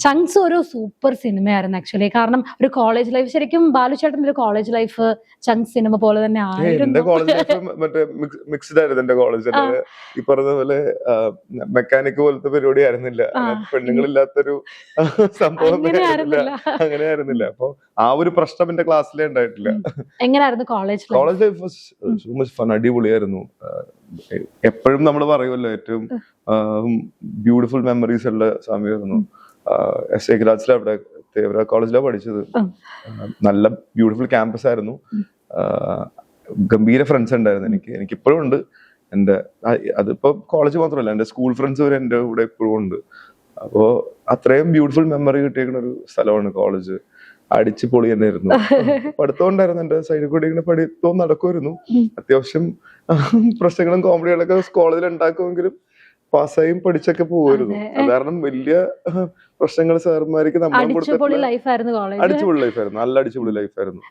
ചങ്സ് ഒരു സൂപ്പർ സിനിമയായിരുന്നു ആക്ച്വലി. കാരണം ഒരു കോളേജ് ലൈഫ്, ശരിക്കും ബാലുചേട്ടന്റെ ഒരു കോളേജ് ലൈഫ് ചങ്സ് സിനിമ പോലെ തന്നെ എന്റെ ആയിരുന്നു. കോളേജ് ലൈഫ് മറ്റേ മിക്സ്ഡ് ആയിരുന്നു. എന്റെ കോളേജ് ഈ പറഞ്ഞ പോലെ മെക്കാനിക് പോലത്തെ പരിപാടി ആയിരുന്നില്ല. പെണ്ണുങ്ങളില്ലാത്തൊരു സംഭവം അങ്ങനെ ആയിരുന്നില്ല. അപ്പൊ ആ ഒരു പ്രശ്നം എന്റെ ക്ലാസ്സിലേ ഉണ്ടായിട്ടില്ല. എങ്ങനെയായിരുന്നു college life? College life so much fun, അടിപൊളിയായിരുന്നു. എപ്പോഴും നമ്മൾ പറയുമല്ലോ ഏറ്റവും ബ്യൂട്ടിഫുൾ മെമ്മറീസ് ഉള്ള സമയമായിരുന്നു. എസ് എ ഗ്രാഡ്സിലെ അവിടെ തേവര കോളേജിലാണ് പഠിച്ചത്. നല്ല ബ്യൂട്ടിഫുൾ ക്യാമ്പസ് ആയിരുന്നു. ഗംഭീര ഫ്രണ്ട്സ് ഉണ്ടായിരുന്നു എനിക്കിപ്പോഴും ഉണ്ട്. എന്റെ അതിപ്പോ കോളേജ് മാത്രമല്ല, എന്റെ സ്കൂൾ ഫ്രണ്ട്സ് വരെ എന്റെ കൂടെ ഇപ്പോഴും ഉണ്ട്. അപ്പോ അത്രയും ബ്യൂട്ടിഫുൾ മെമ്മറി കിട്ടിയേക്കുന്ന ഒരു സ്ഥലമാണ് കോളേജ്. അടിച്ചു പൊളി തന്നെയായിരുന്നു. പഠിത്തം ഉണ്ടായിരുന്നു, എന്റെ സൈഡിൽ കൂടി ഇങ്ങനെ പഠിത്തവും നടക്കുമായിരുന്നു. അത്യാവശ്യം പ്രശ്നങ്ങളും കോമഡികളൊക്കെ കോളേജിൽ ഉണ്ടാക്കുമെങ്കിലും പാസ്സായും പഠിച്ചൊക്കെ പോകുമായിരുന്നു. അത് കാരണം വലിയ പ്രശ്നങ്ങൾ സാർമാർക്ക് നമ്മൾ അടിച്ചുപൊളി ലൈഫായിരുന്നു കോളേജ്. അടിച്ചുപൊളി ലൈഫായിരുന്നു, നല്ല അടിച്ചുപൊളി ലൈഫായിരുന്നു.